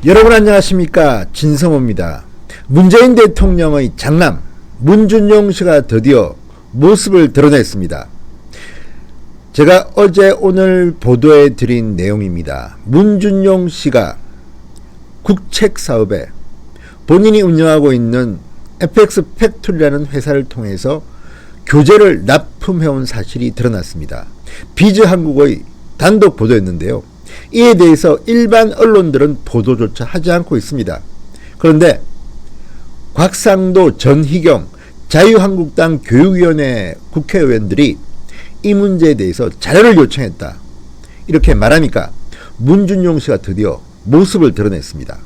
여러분 안녕하십니까, 진성호입니다. 문재인 대통령의 장남 문준용 씨가 드디어 모습을 드러냈습니다. 제가 어제 오늘 보도해 드린 내용입니다. 문준용 씨가 국책 사업에 본인이 운영하고 있는 FX 팩토리라는 회사를 통해서 교재를 납품해온 사실이 드러났습니다. 비즈한국의 단독 보도였는데요. 이에 대해서 일반 언론들은 보도조차 하지 않고 있습니다. 그런데 곽상도, 전희경 자유한국당 교육위원회 국회의원들이 이 문제에 대해서 자료를 요청했다, 이렇게 말하니까 문준용 씨가 드디어 모습을 드러냈습니다.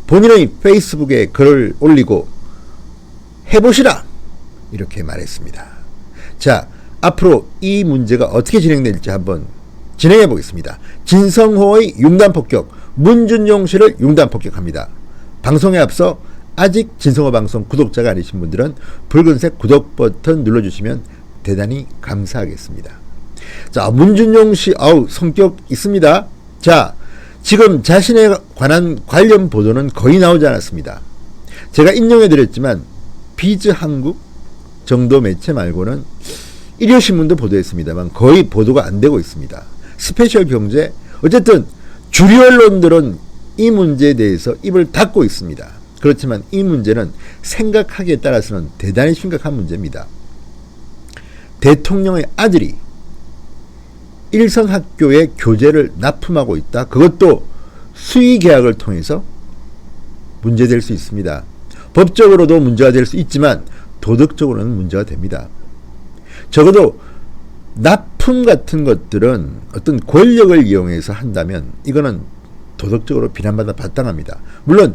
본인의 페이스북에 글을 올리고 해보시라, 이렇게 말했습니다. 자, 앞으로 이 문제가 어떻게 진행될지 한번 진행해 보겠습니다. 진성호의 융단폭격, 문준용 씨를 융단폭격합니다. 방송에 앞서 아직 진성호 방송 구독자가 아니신 분들은 붉은색 구독 버튼 눌러주시면 대단히 감사하겠습니다. 자, 문준용 씨 성격 있습니다. 자, 지금 자신에 관한 관련 보도는 거의 나오지 않았습니다. 제가 인용해 드렸지만 비즈한국 정도 매체 말고는 일요신문도 보도했습니다만 거의 보도가 안 되고 있습니다. 스페셜 경제, 어쨌든 주류 언론들은 이 문제에 대해서 입을 닫고 있습니다. 그렇지만 이 문제는 생각하기에 따라서는 대단히 심각한 문제입니다. 대통령의 아들이 일선학교에 교재를 납품하고 있다. 그것도 수의계약을 통해서 문제될 수 있습니다. 법적으로도 문제가 될 수 있지만 도덕적으로는 문제가 됩니다. 적어도 납품 같은 것들은 어떤 권력을 이용해서 한다면 이거는 도덕적으로 비난받아 마땅합니다. 물론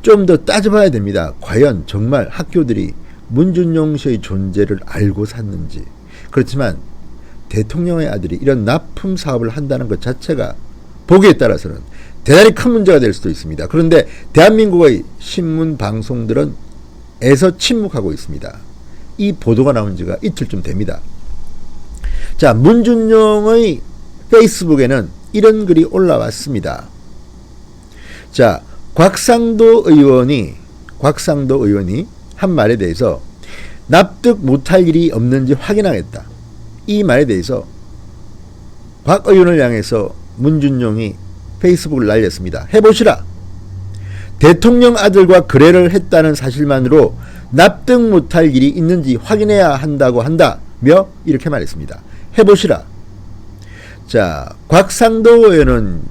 좀 더 따져봐야 됩니다. 과연 정말 학교들이 문준용 씨의 존재를 알고 샀는지. 그렇지만 대통령의 아들이 이런 납품 사업을 한다는 것 자체가 보기에 따라서는 대단히 큰 문제가 될 수도 있습니다. 그런데 대한민국의 신문 방송들은 애서 침묵하고 있습니다. 이 보도가 나온 지가 이틀쯤 됩니다. 자, 문준용의 페이스북에는 이런 글이 올라왔습니다. 자, 곽상도 의원이 한 말에 대해서 납득 못할 일이 없는지 확인하겠다, 이 말에 대해서 곽 의원을 향해서 문준용이 페이스북을 날렸습니다. 해보시라. 대통령 아들과 거래를 했다는 사실만으로 납득 못할 일이 있는지 확인해야 한다고 한다며 이렇게 말했습니다. 해보시라. 자, 곽상도 의원은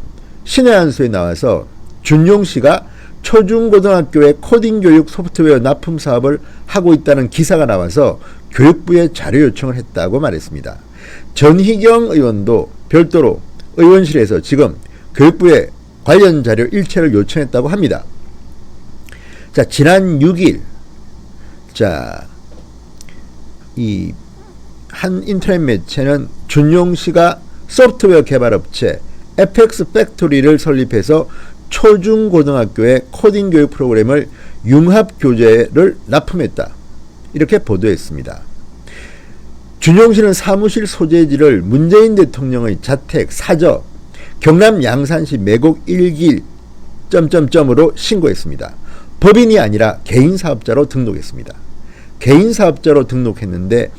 신의 한수에 나와서 준용 씨가 초중고등학교에 코딩 교육 소프트웨어 납품 사업을 하고 있다는 기사가 나와서 교육부에 자료 요청을 했다고 말했습니다. 전희경 의원도 별도로 의원실에서 지금 교육부에 관련 자료 일체를 요청했다고 합니다. 자, 지난 6일 이 한 인터넷 매체는 준용 씨가 소프트웨어 개발업체 FX 팩토리를 설립해서 초중고등학교의 코딩 교육 프로그램을 융합 교재를 납품했다, 이렇게 보도했습니다. 준용 씨는 사무실 소재지를 문재인 대통령의 자택 사저 경남 양산시 매곡 1길 점점점으로 신고했습니다. 법인이 아니라 개인 사업자로 등록했습니다. 개인 사업자로 등록했는데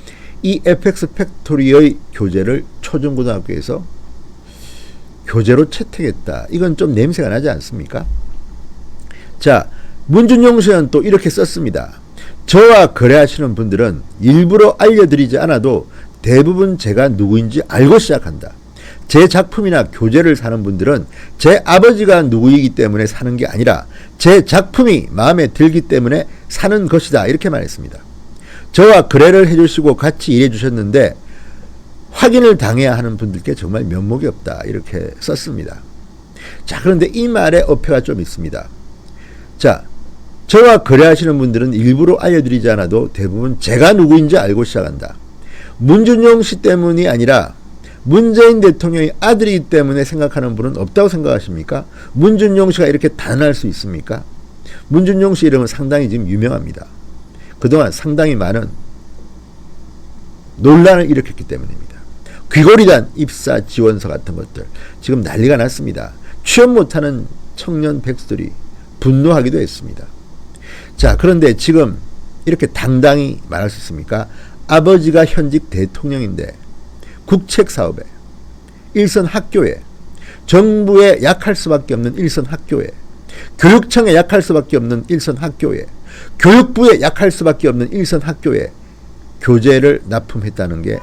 이 FX 팩토리의 교재를 초중고등학교에서 교재로 채택했다. 이건 좀 냄새가 나지 않습니까? 자, 문준용 씨는 또 이렇게 썼습니다. 저와 거래하시는 분들은 일부러 알려드리지 않아도 대부분 제가 누구인지 알고 시작한다. 제 작품이나 교재를 사는 분들은 제 아버지가 누구이기 때문에 사는 게 아니라 제 작품이 마음에 들기 때문에 사는 것이다, 이렇게 말했습니다. 저와 거래를 해주시고 같이 일해주셨는데 확인을 당해야 하는 분들께 정말 면목이 없다, 이렇게 썼습니다. 자, 그런데 이 말에 어폐가 좀 있습니다. 자, 저와 거래하시는 분들은 일부러 알려드리지 않아도 대부분 제가 누구인지 알고 시작한다. 문준용 씨 때문이 아니라 문재인 대통령의 아들이기 때문에 생각하는 분은 없다고 생각하십니까? 문준용 씨가 이렇게 단언할 수 있습니까? 문준용 씨 이름은 상당히 지금 유명합니다. 그동안 상당히 많은 논란을 일으켰기 때문입니다. 귀골이단 입사 지원서 같은 것들 지금 난리가 났습니다. 취업 못하는 청년 백수들이 분노하기도 했습니다. 자, 그런데 지금 이렇게 당당히 말할 수 있습니까? 아버지가 현직 대통령인데 국책 사업에, 일선 학교에, 정부에 약할 수밖에 없는 일선 학교에, 교육청에 약할 수밖에 없는 일선 학교에, 교육부에 약할 수밖에 없는 일선 학교에 교재를 납품했다는 게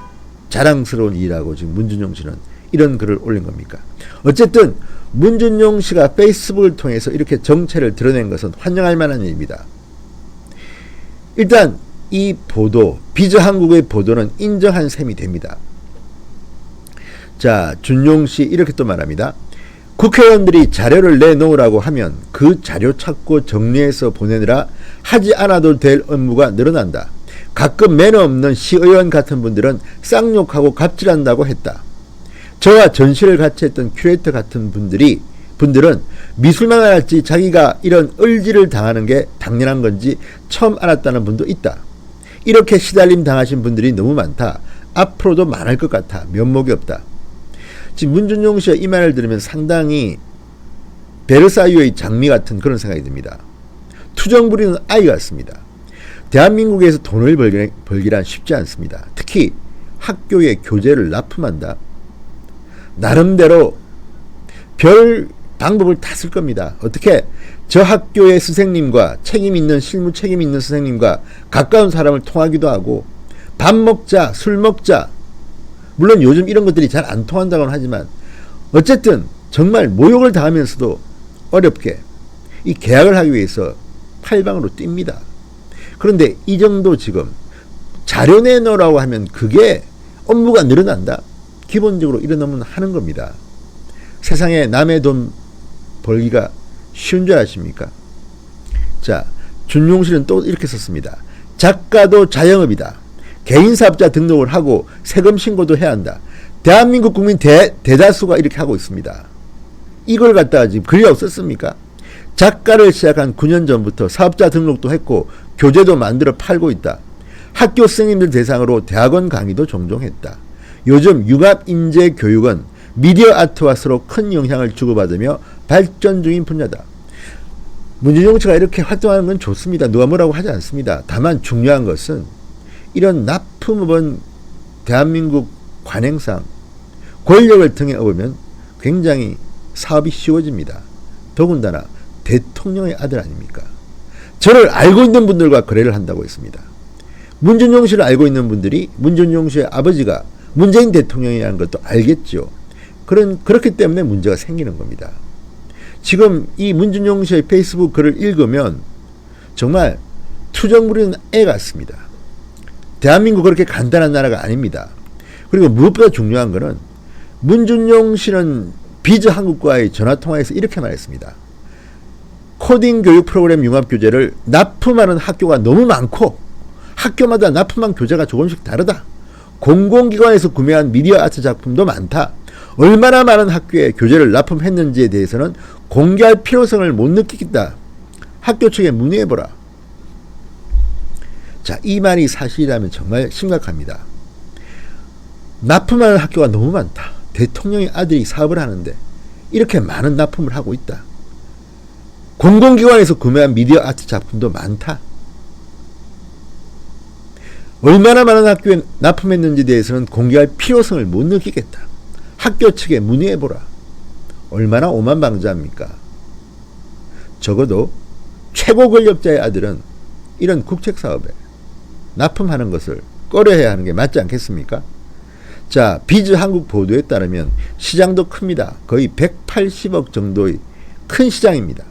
자랑스러운 일이라고 지금 문준용 씨는 이런 글을 올린 겁니까? 어쨌든 문준용 씨가 페이스북을 통해서 이렇게 정체를 드러낸 것은 환영할 만한 일입니다. 일단 이 보도, 비즈한국의 보도는 인정한 셈이 됩니다. 자, 준용 씨 이렇게 또 말합니다. 국회의원들이 자료를 내놓으라고 하면 그 자료 찾고 정리해서 보내느라 하지 않아도 될 업무가 늘어난다. 가끔 매너 없는 시의원 같은 분들은 쌍욕하고 갑질한다고 했다. 저와 전시를 같이 했던 큐레이터 같은 분들은 미술만 알았지 자기가 이런 을지를 당하는 게 당연한 건지 처음 알았다는 분도 있다. 이렇게 시달림 당하신 분들이 너무 많다. 앞으로도 많을 것 같아. 면목이 없다. 지금 문준용 씨의 이 말을 들으면 상당히 베르사유의 장미 같은 그런 생각이 듭니다. 투정 부리는 아이 같습니다. 대한민국에서 돈을 벌기란 쉽지 않습니다. 특히 학교에 교재를 납품한다. 나름대로 별 방법을 다 쓸 겁니다. 어떻게 저 학교의 선생님과 실무 책임 있는 선생님과 가까운 사람을 통하기도 하고 밥 먹자, 술 먹자. 물론 요즘 이런 것들이 잘 안 통한다고는 하지만 어쨌든 정말 모욕을 당하면서도 어렵게 이 계약을 하기 위해서 팔방으로 뜁니다. 그런데 이 정도 지금 자료 내놓으라고 하면 그게 업무가 늘어난다? 기본적으로 이런 업무는 하는 겁니다. 세상에 남의 돈 벌기가 쉬운 줄 아십니까? 자, 준용 씨는 또 이렇게 썼습니다. 작가도 자영업이다. 개인사업자 등록을 하고 세금 신고도 해야 한다. 대한민국 국민 대다수가 이렇게 하고 있습니다. 이걸 갖다가 지금 글이 없었습니까? 작가를 시작한 9년 전부터 사업자 등록도 했고 교재도 만들어 팔고 있다. 학교 선생님들 대상으로 대학원 강의도 종종 했다. 요즘 융합인재 교육은 미디어 아트와 서로 큰 영향을 주고받으며 발전 중인 분야다. 문준용 씨가 이렇게 활동하는 건 좋습니다. 누가 뭐라고 하지 않습니다. 다만 중요한 것은 이런 납품업은 대한민국 관행상 권력을 등에 업으면 굉장히 사업이 쉬워집니다. 더군다나 대통령의 아들 아닙니까? 저를 알고 있는 분들과 거래를 한다고 했습니다. 문준용 씨를 알고 있는 분들이 문준용 씨의 아버지가 문재인 대통령이라는 것도 알겠죠. 그렇기 때문에 문제가 생기는 겁니다. 지금 이 문준용 씨의 페이스북 글을 읽으면 정말 투정 부리는 애 같습니다. 대한민국 그렇게 간단한 나라가 아닙니다. 그리고 무엇보다 중요한 것은 문준용 씨는 비즈한국과의 전화통화에서 이렇게 말했습니다. 코딩 교육 프로그램 융합 교재를 납품하는 학교가 너무 많고 학교마다 납품한 교재가 조금씩 다르다. 공공기관에서 구매한 미디어 아트 작품도 많다. 얼마나 많은 학교에 교재를 납품했는지에 대해서는 공개할 필요성을 못 느끼겠다. 학교 측에 문의해보라. 자, 이 말이 사실이라면 정말 심각합니다. 납품하는 학교가 너무 많다. 대통령의 아들이 사업을 하는데 이렇게 많은 납품을 하고 있다. 공공기관에서 구매한 미디어 아트 작품도 많다. 얼마나 많은 학교에 납품했는지에 대해서는 공개할 필요성을 못 느끼겠다. 학교 측에 문의해보라. 얼마나 오만방자입니까? 적어도 최고 권력자의 아들은 이런 국책사업에 납품하는 것을 꺼려해야 하는 게 맞지 않겠습니까? 자, 비즈한국 보도에 따르면 시장도 큽니다. 거의 180억 정도의 큰 시장입니다.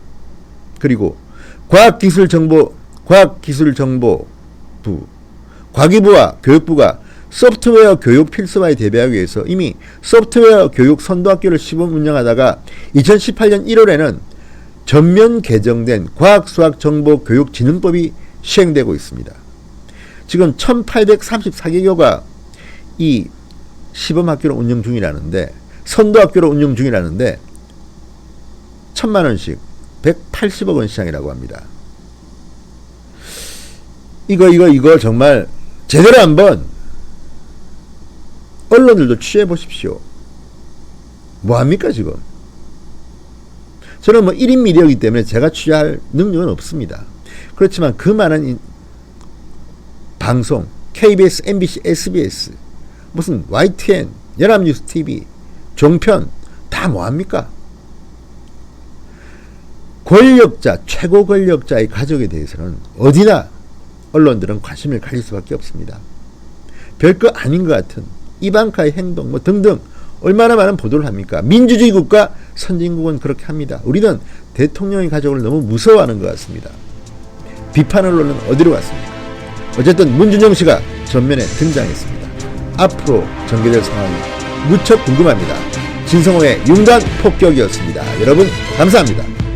그리고 과학기술정보부, 과기부와 교육부가 소프트웨어 교육 필수화에 대비하기 위해서 이미 소프트웨어 교육 선도학교를 시범 운영하다가 2018년 1월에는 전면 개정된 과학수학정보교육진흥법이 시행되고 있습니다. 지금 1834개교가 이 시범학교를 운영 중이라는데, 선도학교를 운영 중이라는데 1,000만원씩 180억 원 시장이라고 합니다. 이거 정말 제대로 한번 언론들도 취재해 보십시오. 뭐합니까 지금? 저는 뭐 1인 미디어이기 때문에 제가 취재할 능력은 없습니다. 그렇지만 그 많은 방송, KBS, MBC, SBS, 무슨 YTN, 연합뉴스 TV, 종편 다 뭐합니까? 권력자, 최고 권력자의 가족에 대해서는 어디나 언론들은 관심을 가질 수밖에 없습니다. 별거 아닌 것 같은 이방카의 행동 뭐 등등 얼마나 많은 보도를 합니까? 민주주의 국가, 선진국은 그렇게 합니다. 우리는 대통령의 가족을 너무 무서워하는 것 같습니다. 비판 언론은 어디로 갔습니까? 어쨌든 문준영 씨가 전면에 등장했습니다. 앞으로 전개될 상황이 무척 궁금합니다. 진성호의 융단 폭격이었습니다. 여러분 감사합니다.